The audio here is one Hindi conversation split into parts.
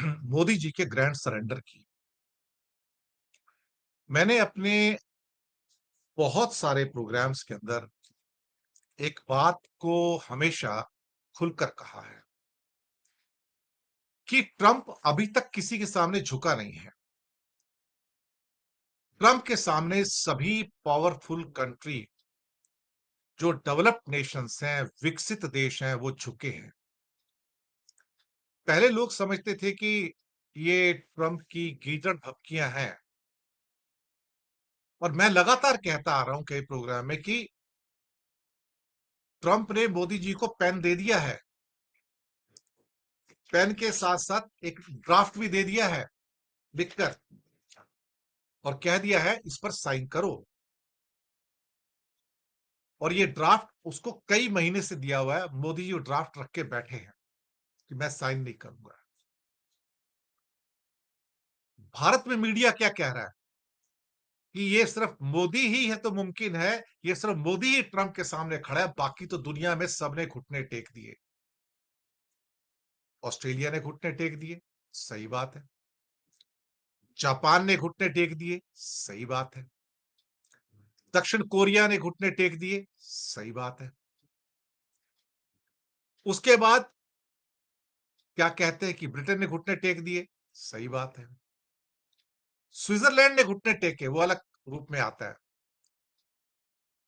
मोदी जी के ग्रैंड सरेंडर की। मैंने अपने बहुत सारे प्रोग्राम्स के अंदर एक बात को हमेशा खुलकर कहा है कि ट्रंप अभी तक किसी के सामने झुका नहीं है। ट्रंप के सामने सभी पावरफुल कंट्री जो डेवलप्ड नेशंस हैं, विकसित देश हैं, वो झुके हैं। पहले लोग समझते थे कि ये ट्रंप की गीदड़ भभकियां हैं, और मैं लगातार कहता आ रहा हूं कई प्रोग्राम में कि ट्रंप ने मोदी जी को पेन दे दिया है। पेन के साथ साथ एक ड्राफ्ट भी दे दिया है लिखकर, और कह दिया है इस पर साइन करो। और ये ड्राफ्ट उसको कई महीने से दिया हुआ है। मोदी जी वो ड्राफ्ट रख के बैठे हैं कि मैं साइन नहीं करूंगा। भारत में मीडिया क्या कह रहा है कि ये सिर्फ मोदी ही है तो मुमकिन है, ये सिर्फ मोदी ही ट्रंप के सामने खड़ा है, बाकी तो दुनिया में सबने घुटने टेक दिए। ऑस्ट्रेलिया ने घुटने टेक दिए, सही बात है। जापान ने घुटने टेक दिए, सही बात है। दक्षिण कोरिया ने घुटने टेक दिए, सही बात है। उसके बाद क्या कहते हैं कि ब्रिटेन ने घुटने टेक दिए, सही बात है। स्विट्जरलैंड ने घुटने टेके, वो अलग रूप में आता है,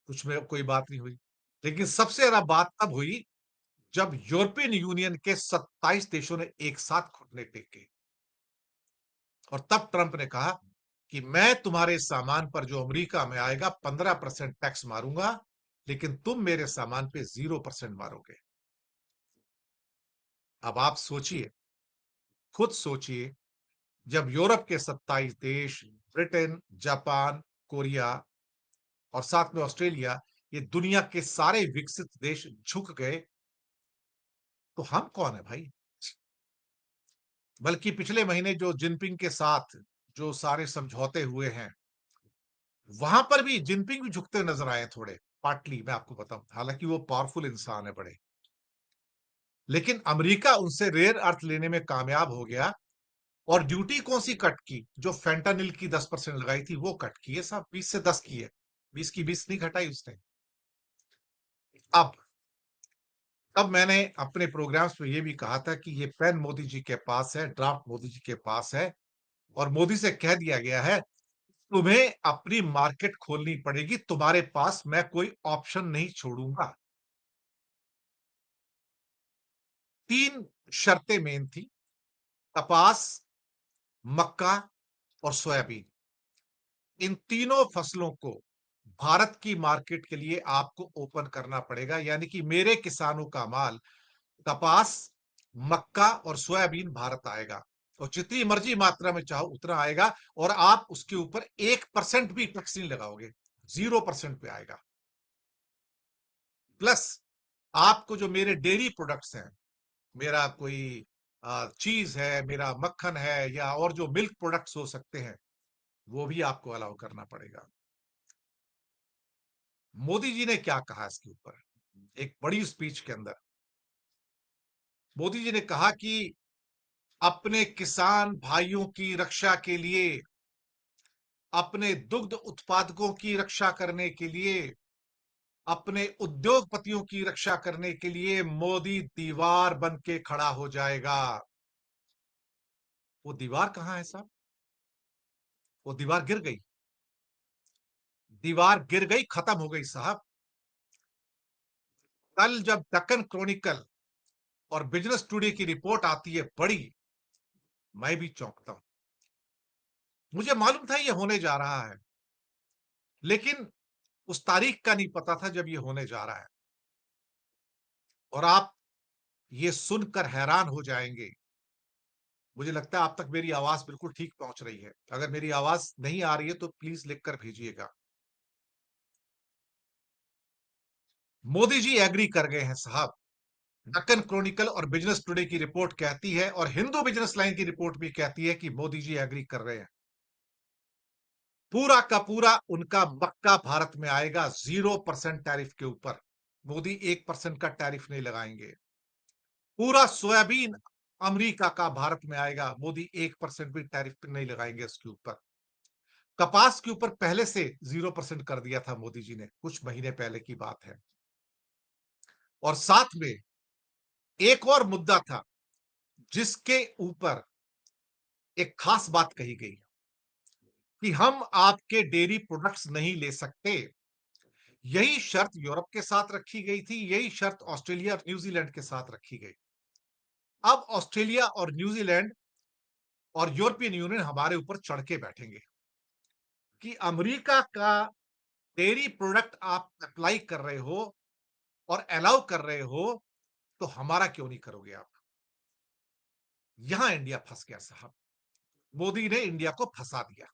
कुछ में कोई बात नहीं हुई। लेकिन सबसे ज्यादा बात तब हुई जब यूरोपियन यूनियन के 27 देशों ने एक साथ घुटने टेके, और तब ट्रंप ने कहा कि मैं तुम्हारे सामान पर जो अमेरिका में आएगा 15% टैक्स मारूंगा, लेकिन तुम मेरे सामान पे 0% मारोगे। अब आप सोचिए, खुद सोचिए, जब यूरोप के 27 देश, ब्रिटेन, जापान, कोरिया और साथ में ऑस्ट्रेलिया, ये दुनिया के सारे विकसित देश झुक गए, तो हम कौन है भाई? बल्कि पिछले महीने जो जिनपिंग के साथ जो सारे समझौते हुए हैं, वहां पर भी जिनपिंग भी झुकते हुए नजर आए थोड़े, पार्टली मैं आपको बताऊं, हालांकि वो पावरफुल इंसान है बड़े। लेकिन अमेरिका उनसे रेयर अर्थ लेने में कामयाब हो गया, और ड्यूटी कौन सी कट की? जो फेंटानिल की 10% लगाई थी वो कट की है साहब, 20 से 10 की है, 20 की 20 नहीं घटाई उसने। अब अब मैंने अपने प्रोग्राम्स में ये भी कहा था कि ये पेन मोदी जी के पास है, ड्राफ्ट मोदी जी के पास है, और मोदी से कह दिया गया है तुम्हें अपनी मार्केट खोलनी पड़ेगी, तुम्हारे पास मैं कोई ऑप्शन नहीं छोड़ूंगा। 3 शर्तें मेन थी: कपास, मक्का और सोयाबीन। इन तीनों फसलों को भारत की मार्केट के लिए आपको ओपन करना पड़ेगा, यानी कि मेरे किसानों का माल, कपास, मक्का और सोयाबीन भारत आएगा, और जितनी मर्जी मात्रा में चाहो उतना आएगा, और आप उसके ऊपर 1% भी टैक्स नहीं लगाओगे, 0% पे आएगा। प्लस आपको जो मेरे डेयरी प्रोडक्ट्स हैं, मेरा कोई चीज है, मेरा मक्खन है, या और जो मिल्क प्रोडक्ट्स हो सकते हैं, वो भी आपको अलाउ करना पड़ेगा। मोदी जी ने क्या कहा इसके ऊपर? एक बड़ी स्पीच के अंदर मोदी जी ने कहा कि अपने किसान भाइयों की रक्षा के लिए, अपने दुग्ध उत्पादकों की रक्षा करने के लिए, अपने उद्योगपतियों की रक्षा करने के लिए मोदी दीवार बन के खड़ा हो जाएगा। वो दीवार कहां है साहब? वो दीवार गिर गई। दीवार गिर गई, खत्म हो गई साहब। कल जब दक्कन क्रॉनिकल और बिजनेस टुडे की रिपोर्ट आती है बड़ी, मैं भी चौंकता हूं। मुझे मालूम था ये होने जा रहा है, लेकिन उस तारीख का नहीं पता था जब ये होने जा रहा है। और आप ये सुनकर हैरान हो जाएंगे। मुझे लगता है आप तक मेरी आवाज बिल्कुल ठीक पहुंच रही है। अगर मेरी आवाज नहीं आ रही है तो प्लीज लिखकर भेजिएगा। मोदी जी एग्री कर गए हैं साहब। दक्कन क्रॉनिकल और बिजनेस टुडे की रिपोर्ट कहती है, और हिंदू बिजनेस लाइन की रिपोर्ट भी कहती है कि मोदी जी एग्री कर रहे हैं। पूरा का पूरा उनका मक्का भारत में आएगा 0% टैरिफ के ऊपर। मोदी 1% का टैरिफ नहीं लगाएंगे। पूरा सोयाबीन अमेरिका का भारत में आएगा, मोदी 1% भी टैरिफ नहीं लगाएंगे उसके ऊपर। कपास के ऊपर पहले से 0% कर दिया था मोदी जी ने, कुछ महीने पहले की बात है। और साथ में एक और मुद्दा था, जिसके ऊपर एक खास बात कही गई कि हम आपके डेयरी प्रोडक्ट्स नहीं ले सकते। यही शर्त यूरोप के साथ रखी गई थी, यही शर्त ऑस्ट्रेलिया और न्यूजीलैंड के साथ रखी गई। अब ऑस्ट्रेलिया और न्यूजीलैंड और यूरोपियन यूनियन हमारे ऊपर चढ़ के बैठेंगे कि अमेरिका का डेयरी प्रोडक्ट आप अप्लाई कर रहे हो और अलाउ कर रहे हो, तो हमारा क्यों नहीं करोगे आप? यहां इंडिया फंस गया साहब। मोदी ने इंडिया को फंसा दिया।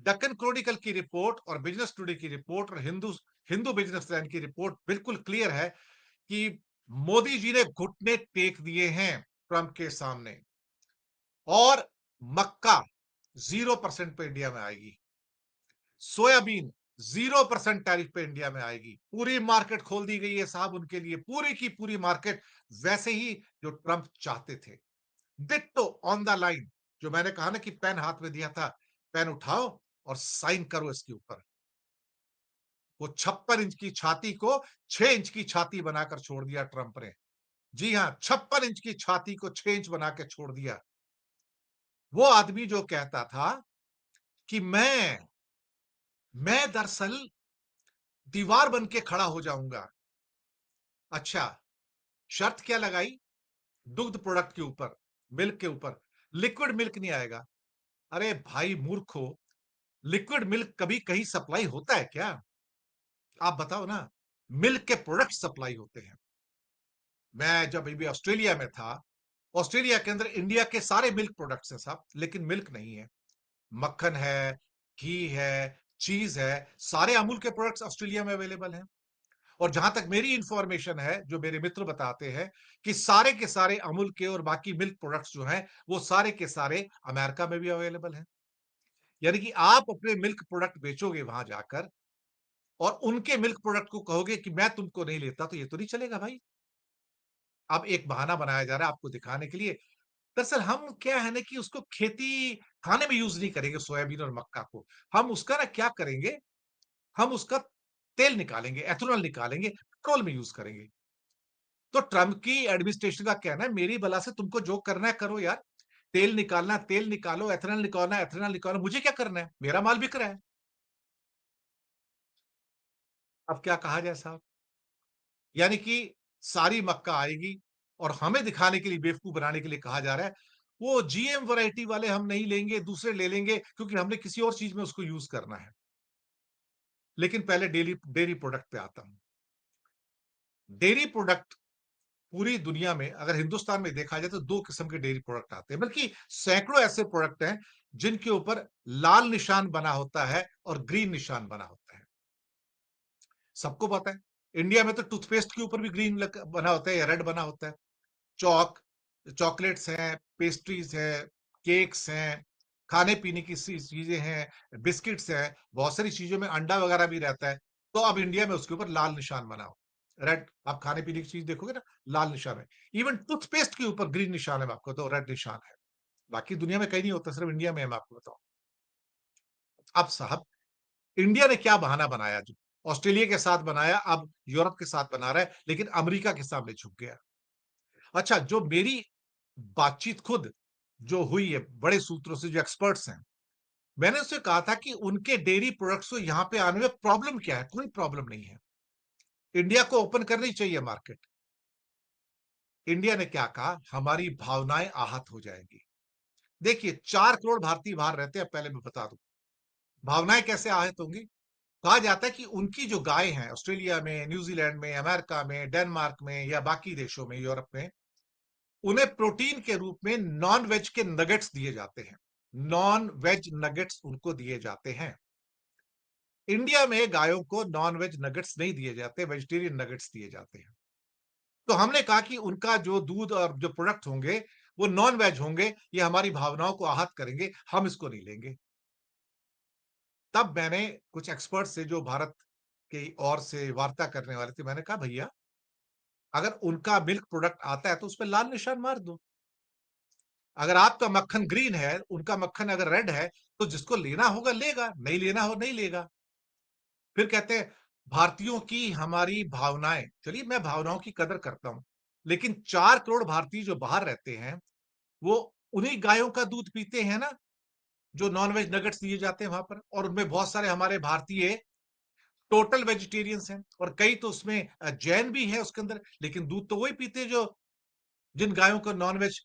डेक्कन क्रॉनिकल की रिपोर्ट और बिजनेस टुडे की रिपोर्ट और हिंदू हिंदू बिजनेसमैन की रिपोर्ट बिल्कुल क्लियर है कि मोदी जी ने घुटने टेक दिए हैं ट्रंप के सामने। और मक्का 0% पे इंडिया में आएगी। सोयाबीन 0% टैरिफ पे इंडिया में आएगी। पूरी मार्केट खोल दी गई है साहब उनके लिए, पूरी की पूरी मार्केट, वैसे ही जो ट्रंप चाहते थे। Ditto on the line. जो मैंने कहा ना कि पेन हाथ में दिया था, पेन उठाओ और साइन करो इसके ऊपर। वो 56 इंच की छाती को 6 इंच की छाती बनाकर छोड़ दिया ट्रंप ने। जी हां, 56 इंच की छाती को 6 इंच बना के छोड़ दिया। वो आदमी जो कहता था कि मैं दरअसल दीवार बन के खड़ा हो जाऊंगा। अच्छा, शर्त क्या लगाई? दुग्ध प्रोडक्ट के ऊपर, मिल्क के ऊपर, लिक्विड मिल्क नहीं आएगा। अरे भाई मूर्खो, लिक्विड मिल्क कभी कहीं सप्लाई होता है क्या? आप बताओ ना। मिल्क के प्रोडक्ट सप्लाई होते हैं। मैं जब अभी ऑस्ट्रेलिया में था, ऑस्ट्रेलिया के अंदर इंडिया के सारे मिल्क प्रोडक्ट्स हैं साहब, लेकिन मिल्क नहीं है। मक्खन है, घी है, चीज है, सारे अमूल के प्रोडक्ट्स ऑस्ट्रेलिया में अवेलेबल हैं। और जहां तक मेरी इंफॉर्मेशन है, जो मेरे मित्र बताते हैं कि सारे के सारे अमूल के और बाकी मिल्क प्रोडक्ट्स जो हैं, वो सारे के सारे अमेरिका में भी अवेलेबल हैं। यानी कि आप अपने मिल्क प्रोडक्ट बेचोगे वहां जाकर और उनके मिल्क प्रोडक्ट को कहोगे कि मैं तुमको नहीं लेता, तो ये तो नहीं चलेगा भाई। अब एक बहाना बनाया जा रहा है आपको दिखाने के लिए। दरअसल हम क्या है ना कि उसको खेती खाने में यूज नहीं करेंगे सोयाबीन और मक्का को। हम उसका ना क्या करेंगे, हम उसका तेल निकालेंगे, एथेनॉल निकालेंगे, पेट्रोल में यूज करेंगे। तो ट्रंप की एडमिनिस्ट्रेशन का कहना है मेरी बला से तुमको जो करना है करो यार। तेल निकालना है तेल निकालो, एथेनॉल निकालना है एथेनॉल निकालो, मुझे क्या करना है? मेरा माल बिक रहा है। अब क्या कहा जाए साहब? यानी कि सारी मक्का आएगी और हमें दिखाने के लिए, बेवकूफ बनाने के लिए कहा जा रहा है, वो जीएम वैरायटी वाले हम नहीं लेंगे, दूसरे ले लेंगे क्योंकि हमने किसी और चीज में उसको यूज करना है। लेकिन पहले डेली डेयरी प्रोडक्ट पे आता हूं। डेयरी प्रोडक्ट पूरी दुनिया में अगर हिंदुस्तान में देखा जाए तो दो किस्म के डेयरी प्रोडक्ट आते हैं, बल्कि सैकड़ों ऐसे प्रोडक्ट हैं जिनके ऊपर लाल निशान बना होता है और ग्रीन निशान बना होता है। सबको पता है, इंडिया में तो टूथपेस्ट के ऊपर भी ग्रीन बना होता है या रेड बना होता है। चौक चॉकलेट्स हैं, पेस्ट्रीज हैं, केक्स हैं, खाने पीने की चीजें हैं, बिस्किट्स हैं, बहुत सारी चीजों में अंडा वगैरह भी रहता है। तो अब इंडिया में उसके ऊपर लाल निशान बना हो, रेड। आप खाने पीने की चीज देखोगे ना, लाल निशान है। इवन टूथपेस्ट के ऊपर ग्रीन निशान है, आपको तो रेड निशान है। बाकी दुनिया में कहीं नहीं होता, सिर्फ इंडिया में है, मैं आपको बताऊं। अब साहब, इंडिया ने क्या बहाना बनाया? जो ऑस्ट्रेलिया के साथ बनाया, अब यूरोप के साथ बना रहा है, लेकिन अमेरिका के सामने झुक गया। अच्छा, जो मेरी बातचीत खुद जो हुई है बड़े सूत्रों से, जो एक्सपर्ट्स हैं, मैंने उससे कहा था कि उनके डेयरी प्रोडक्ट्स को यहां पे आने में प्रॉब्लम क्या है? कोई प्रॉब्लम नहीं है, इंडिया को ओपन करनी चाहिए मार्केट। इंडिया ने क्या कहा, हमारी भावनाएं आहत हो जाएंगी। देखिए, 4 करोड़ भारतीय बाहर रहते हैं, पहले मैं बता दूं भावनाएं कैसे आहत होंगी। कहा जाता है कि उनकी जो गाय हैं ऑस्ट्रेलिया में, न्यूजीलैंड में, अमेरिका में, डेनमार्क में या बाकी देशों में, यूरोप में, उन्हें प्रोटीन के रूप में नॉन वेज के नगेट्स दिए जाते हैं। नॉन वेज नगेट्स उनको दिए जाते हैं। इंडिया में गायों को नॉन वेज नगेट्स नहीं दिए जाते, वेजिटेरियन नगेट्स दिए जाते हैं। तो हमने कहा कि उनका जो दूध और जो प्रोडक्ट होंगे वो नॉन वेज होंगे, ये हमारी भावनाओं को आहत करेंगे, हम इसको नहीं लेंगे। तब मैंने कुछ एक्सपर्ट से, जो भारत की ओर से वार्ता करने वाले थे, मैंने कहा भैया, अगर उनका मिल्क प्रोडक्ट आता है तो उसपे लाल निशान मार दो। अगर आपका मक्खन ग्रीन है, उनका मक्खन अगर रेड है, तो जिसको लेना होगा लेगा, नहीं लेना हो नहीं लेगा। फिर कहते हैं भारतीयों की हमारी भावनाएँ, चलिए मैं भावनाओं की कदर करता हूँ, लेकिन 4 करोड़ भारतीय जो बाहर रहते हैं, वो उन्हीं गायों का दूध पीते हैं ना, जो नॉन-वेज नगेट्स दिए जाते हैं वहाँ पर, और उनमें बहुत सारे हमारे भारतीय टोटल वेजिटेरियंस हैं और कई तो उसमें जैन भी हैं उसके अंदर, लेकिन दूध तो वही पीते हैं जो जिन गायों को नॉन-वेज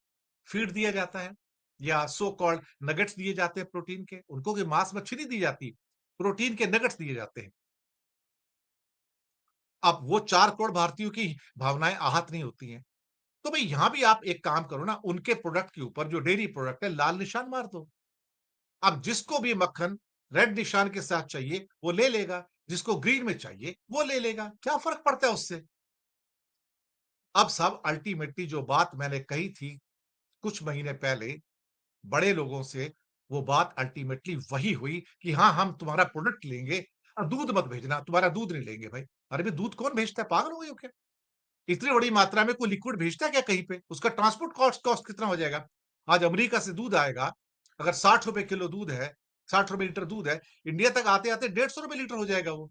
फीड दिया जाता है या सो कॉल्ड नगेट्स दिए जाते हैं प्रोटीन के, उनको कोई मांस मच्छी नहीं दी जाती, प्रोटीन के नगेट्स दिए जाते हैं। अब वो 4 करोड़ भारतीयों की भावनाएँ आहत नहीं होती हैं। तो भई यहाँ भी आप एक काम करो ना, उनके प्रोडक्ट के ऊपर जो डेयरी प्रोडक्ट है लाल निशान मार दो। अब जिसको भी मक्खन रेड निशान के साथ चाहिए, वो ले लेगा, जिसको ग्रीन में चाहिए, वो ले लेगा। क्या फ़र्क पड़ता है उससे? अब सब अल्टीमेटली जो बात मैंने कही थी कुछ महीने पहले बड़े लोगों से, वो बात अल्टीमेटली वही हुई कि हाँ, हम तुम्हारा प्रोडक्ट लेंगे दूध मत भेजना, तुम्हारा दूध नहीं लेंगे भाई। अरे भई दूध कौन भेजता है, पागल हो गए हो क्या? इतनी बड़ी मात्रा में कोई लिक्विड भेजता है क्या कहीं पे? उसका ट्रांसपोर्ट कॉस्ट कॉस्ट कितना हो जाएगा? आज अमेरिका से दूध आएगा, अगर ₹60 किलो दूध है, ₹60 लीटर दूध है, इंडिया तक आते-आते ₹150 लीटर हो जाएगा वो।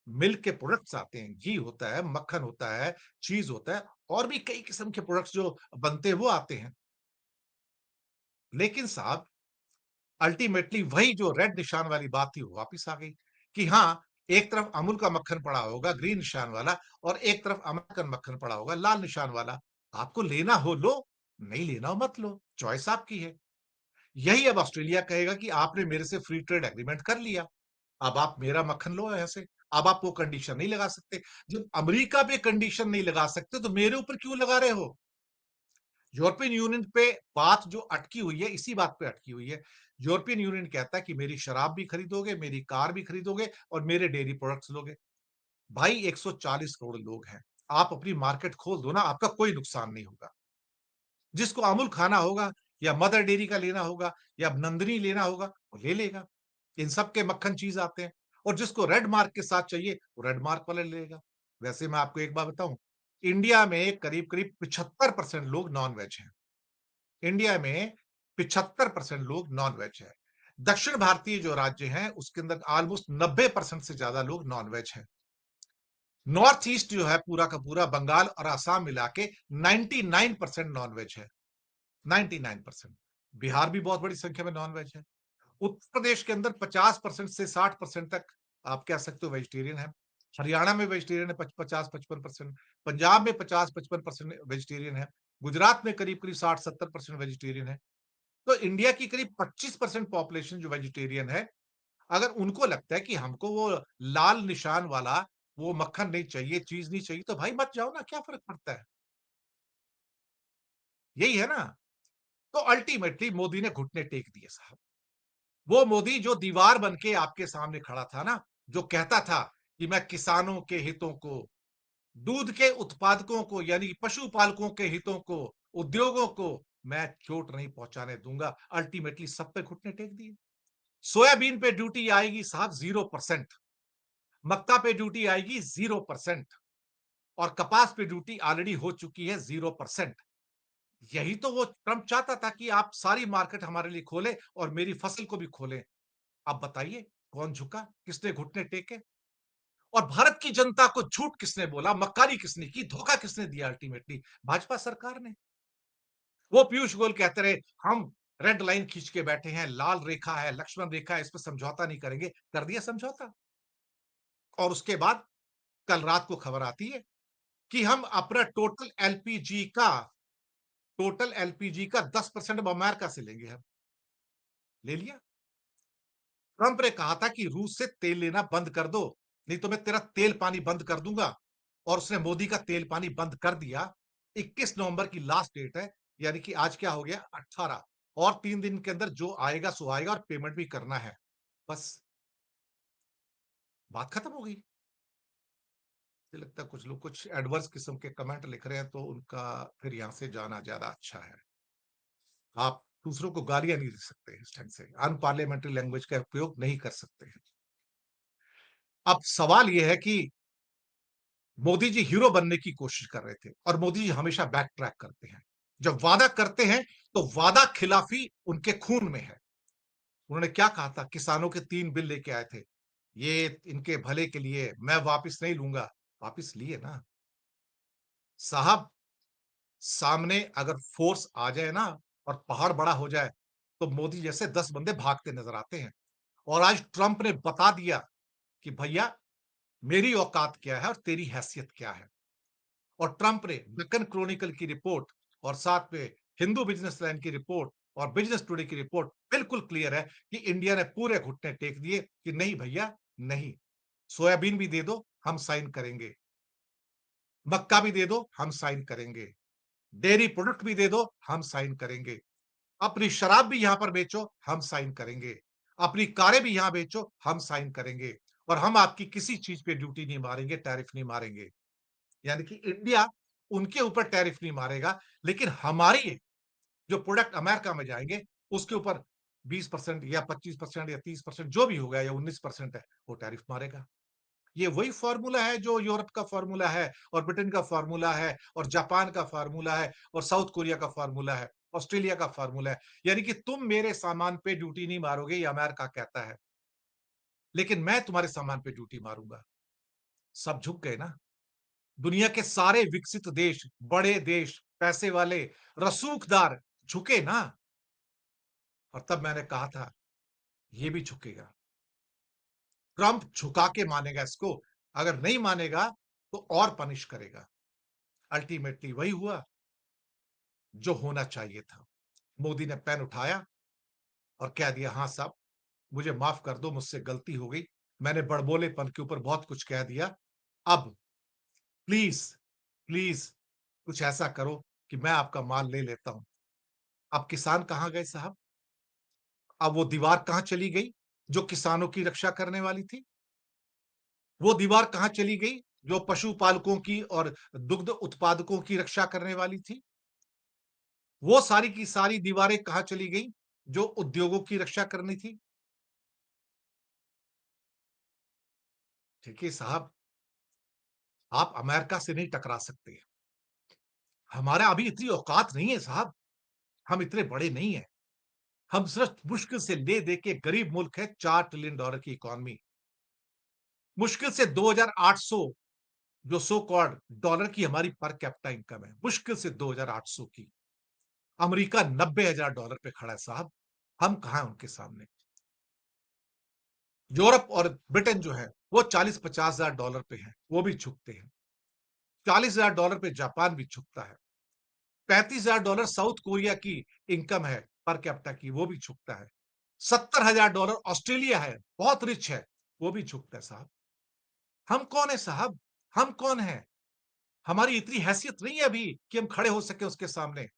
मिल्क के प्रोडक्ट्स आते हैं, घी होता है, मक्खन होता है, चीज़ होता है और भी कई किस्म के प्रोडक्ट्स जो बनते हैं वो आते हैं। लेकिन साहब अल्टीमेटली वही जो रेड निशान वाली बात थी वो वापिस आ गई कि हाँ, एक तरफ अमूल का मक्खन पड़ा होगा ग्रीन निशान वाला और एक तरफ अमेरिकन मक्खन पड़ा होगा लाल निशान वाला। आपको लेना हो लो, नहीं लेना हो मत लो, चॉइस आपकी है। यही अब ऑस्ट्रेलिया कहेगा कि आपने मेरे से फ्री ट्रेड एग्रीमेंट कर लिया, अब आप मेरा मक्खन लो यहाँ से, अब आप वो कंडीशन नहीं लगा सकते। जब अमेरिका पे कंडीशन नहीं लगा सकते तो मेरे ऊपर क्यों लगा रहे हो? यूरोपियन यूनियन पे बात जो अटकी हुई है, इसी बात पे अटकी हुई है। यूरोपियन यूनियन कहता है कि मेरी शराब भी खरीदोगे, मेरी कार भी खरीदोगे और मेरे डेयरी प्रोडक्ट्स लोगे। भाई 140 करोड़ लोग हैं। आप अपनी मार्केट खोल दो ना, आपका कोई नुकसान नहीं होगा। जिसको अमूल खाना होगा या मदर डेयरी का लेना होगा या नंदिनी लेना होगा, वो ले लेगा। इन सब के मक्खन चीज़ आते हैं और जिसको रेड मार्क के साथ चाहिए, वो रेड मार्क वाला ले लेगा। वैसे मैं आपको एक बात बताऊँ, इंडिया में करीब-करीब 75% लोग नॉन-वेज हैं। इंडिया में 75% लोग नॉन-वेज हैं। दक्षिण भारतीय जो राज्य हैं, उसके अंदर ऑलमोस्ट 90% से ज़्यादा लोग नॉन-वेज हैं। नॉर्थ ईस्ट जो है पूरा का पूरा बंगाल और असम मिला के 99% नॉन-वेज है, 99%। बिहार भी बहुत बड़ी संख्या में नॉन-वेज है। उत्तर प्रदेश के अंदर 50% से 60% तक आप कह सकते हो वेजिटेरियन है। हरियाणा में वेजिटेरियन है 50-55%, पंजाब में 50-55% वेजिटेरियन है, गुजरात में करीब-करीब 60-70% वेजिटेरियन है। तो इंडिया की करीब 25% पॉपुलेशन जो वेजिटेरियन है, अगर उनको लगता है कि हमको वो लाल निशान वाला वो मक्खन नहीं चाहिए, चीज़ नहीं चाहिए, तो भाई मत जाओ ना, क्या फ़र्क पड़ता है? यही है ना? तो अल्टीमेटली मोदी ने घुटने टेक दिए साहब। वो मोदी जो दीवार बन के आपके सामने खड़ा था ना, जो कहता था कि मैं किसानों के हितों को, दूध के उत्पादकों को यानी कि पशुपालकों के हितों को, उद्योगों को मैं चोट नहीं पहुँचाने दूँगा, अल्टीमेटली सब पे घुटने टेक दिए। सोयाबीन पे ड्यूटी आएगी साहब 0%, मक्का पे ड्यूटी आएगी 0% और कपास पे ड्यूटी ऑलरेडी हो चुकी है 0%। यही तो वो ट्रम्प चाहता था कि आप सारी मार्केट हमारे लिए खोलें और मेरी फसल को भी खोलें। आप बताइए कौन झुका? किसने घुटने टेके? और भारत की जनता को झूठ किसने बोला? मक्कारी किसने की? धोखा किसने दिया अल्टीमेटली? भाजपा सरकार ने। वो पीयूष गोयल कहते रहे, हम रेड लाइन खींच के बैठे हैं, लाल रेखा है, लक्ष्मण रेखा है, इस पे समझौता नहीं करेंगे। कर दिया समझौता और उसके बाद कल रात को खबर आती है कि हम अपना टोटल एलपीजी का 10% अब अमेरिका से लेंगे हम। ले लिया। ट्रंप ने कहा था कि रूस से तेल लेना बंद कर दो, नहीं तो मैं तेरा तेल पानी बंद कर दूंगा और उसने मोदी का तेल पानी बंद कर दिया। 21 नवंबर की लास्ट डेट है, यानी कि आज क्या हो गया 18 और 3 दिन के अंदर जो आएगा सो आएगा और पेमेंट भी करना है। बस बात खत्म हो गई। मुझे लगता है कुछ लोग कुछ एडवर्स किस्म के कमेंट लिख रहे हैं तो उनका फिर यहाँ से जाना ज़्यादा अच्छा है। आप दूसरों को गालियाँ नहीं दे सकते इस ढंग से, अनपार्लियामेंट्री लैंग्वेज का उपयोग नहीं कर सकते हैं। अब सवाल ये है कि मोदी जी हीरो बनने की कोशिश कर रहे थे और मोदी जी हमेशा बैक ट्रैक करते हैं। जब वादा करते हैं तो वादा खिलाफी उनके खून में है। उन्होंने क्या कहा था? किसानों के 3 बिल लेके आए थे। ये इनके भले के लिए, मैं वापस नहीं लूँगा। वापस लिए ना। साहब, सामने अगर फ़ोर्स आ जाए ना और पहाड़ बड़ा हो जाए, तो मोदी जैसे 10 बंदे भागते नज़र आते हैं। और आज ट्रंप ने बता दिया कि भैया, मेरी औकात क्या है और तेरी हैसियत क्या है। और ट्रंप ने डेक्कन क्रॉनिकल की रिपोर्ट और साथ में हिंदू बिज़नेस लाइन की रिपोर्ट और बिज़नेस टुडे की रिपोर्ट बिल्कुल क्लियर है कि इंडिया ने पूरे घुटने टेक दिए कि नहीं भैया, नहीं। सोयाबीन भी दे दो, हम साइन करेंगे। मक्का भी दे दो, हम साइन करेंगे। डेयरी प्रोडक्ट भी दे दो, हम साइन करेंगे। अपनी शराब भी यहां पर बेचो, हम साइन करेंगे। अपनी कारें भी यहां बेचो, हम साइन करेंगे। और हम आपकी किसी चीज पे ड्यूटी नहीं मारेंगे, टैरिफ नहीं मारेंगे। यानी कि इंडिया उनके ऊपर टैरिफ नहीं मारेगा, लेकिन हमारी जो प्रोडक्ट अमेरिका में जाएंगे, उसके ऊपर 20% या 25% या 30% जो भी होगा, या 19% है, वो टैरिफ मारेगा। ये वही फॉर्मूला है जो यूरोप का फॉर्मूला है और ब्रिटेन का फॉर्मूला है और जापान का फॉर्मूला है और साउथ कोरिया का फॉर्मूला है, ऑस्ट्रेलिया का फॉर्मूला है। यानी कि तुम मेरे सामान पे ड्यूटी नहीं मारोगे, ये अमेरिका कहता है, लेकिन मैं तुम्हारे सामान पे ड्यूटी मारूंगा। सब झुक गए ना। दुनिया के सारे विकसित देश, बड़े देश, पैसे वाले, रसूखदार झुके ना। और तब मैंने कहा था, ये भी झुकेगा। ट्रंप झुका के मानेगा इसको। अगर नहीं मानेगा तो और पनिश करेगा। अल्टीमेटली वही हुआ जो होना चाहिए था। मोदी ने पेन उठाया और कह दिया, हाँ साहब, मुझे माफ कर दो, मुझसे गलती हो गई। मैंने बड़बोलेपन के ऊपर बहुत कुछ कह दिया। अब प्लीज, प्लीज कुछ ऐसा करो कि मैं आपका माल ले लेता हूं। अब किसान कहां गए साहब? अब वो दीवार कहां चली गई जो किसानों की रक्षा करने वाली थी? वो दीवार कहां चली गई जो पशुपालकों की और दुग्ध उत्पादकों की रक्षा करने वाली थी? वो सारी की सारी दीवारें कहां चली गई जो उद्योगों की रक्षा करनी थी? देखिए साहब, आप अमेरिका से नहीं टकरा सकते। हमारा अभी इतनी औकात नहीं है साहब। हम इतने बड़े नहीं हैं। हम सिर्फ मुश्किल से ले दे के गरीब मुल्क है, $4 ट्रिलियन की इकोनॉमी। मुश्किल से 2,800 जो सो कॉल्ड डॉलर की हमारी पर कैपिटा इनकम है, मुश्किल से 2,800 की। अमेरिका $90,000 पे खड़ा है साहब। हम कहां हैं उनके सामने? यूरोप और ब्रिटेन जो है वो 40-50 हजार डॉलर पे है, वो भी झुकते हैं। $40,000 पे जापान भी झुकता है। $35,000 साउथ कोरिया की इनकम है पर कैपिटा की, वो भी झुकता है। $70,000 ऑस्ट्रेलिया है, बहुत रिच है, वो भी झुकता है साहब। हम कौन है साहब? हम कौन है? हमारी इतनी हैसियत नहीं है अभी कि हम खड़े हो सके उसके सामने।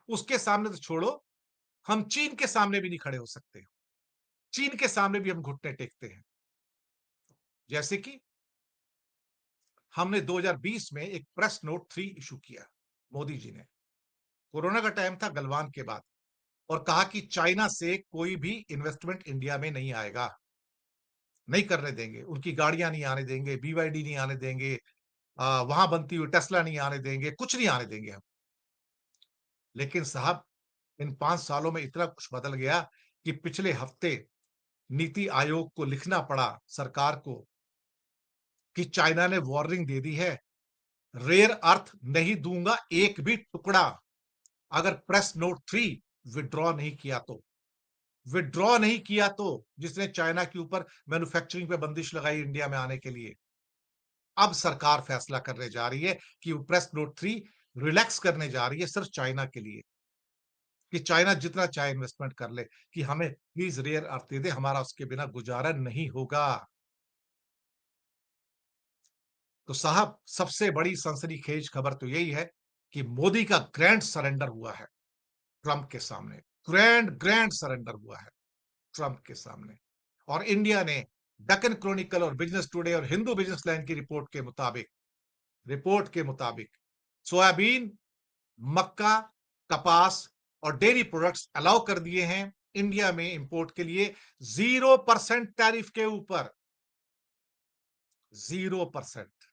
उसके सामने तो छोड़ो, हम चीन के सामने भी नहीं खड़े हो सकते। चीन के सामने भी हम घुटने टेकते हैं। जैसे कि हमने 2020 में एक प्रेस नोट 3 इश्यू किया, मोदी जी ने। कोरोना का टाइम था, गलवान के बाद, और कहा कि चाइना से कोई भी इन्वेस्टमेंट इंडिया में नहीं आएगा, नहीं करने देंगे। उनकी गाड़ियां नहीं आने देंगे, बीवाईडी नहीं आने देंगे, वहां बनती हुई टेस्ला नहीं आने देंगे, कुछ नहीं आने देंगे हम। लेकिन साहब, इन 5 सालों में इतना कुछ बदल गया कि पिछले हफ्ते नीति आयोग को लिखना पड़ा सरकार को कि चाइना ने वार्निंग दे दी है, रेयर अर्थ नहीं दूंगा एक भी टुकड़ा, अगर प्रेस नोट 3 विड्रॉ नहीं किया तो। विड्रॉ नहीं किया तो, जिसने चाइना के ऊपर मैन्युफैक्चरिंग पे बंदिश लगाई इंडिया में आने के लिए। अब सरकार फैसला करने जा रही है कि वो प्रेस नोट 3 रिलैक्स करने जा रही है सिर्फ चाइना के लिए, कि चाइना जितना चाहे इन्वेस्टमेंट कर ले, कि हमें प्लीज रेयर अर्थ दे दे, हमारा उसके बिना गुजारा नहीं होगा। तो साहब, सबसे बड़ी सनसनीखेज खबर तो यही है कि मोदी का ग्रैंड सरेंडर हुआ है ट्रंप के सामने। ग्रैंड ग्रैंड सरेंडर हुआ है ट्रंप के सामने। और इंडिया ने डेक्कन क्रॉनिकल और बिजनेस टुडे और हिंदू बिजनेस लाइन की रिपोर्ट के मुताबिक सोयाबीन, मक्का, कपास और डेयरी प्रोडक्ट्स अलाउ कर दिए हैं इंडिया में इंपोर्ट के लिए 0% टैरिफ के ऊपर। 0%।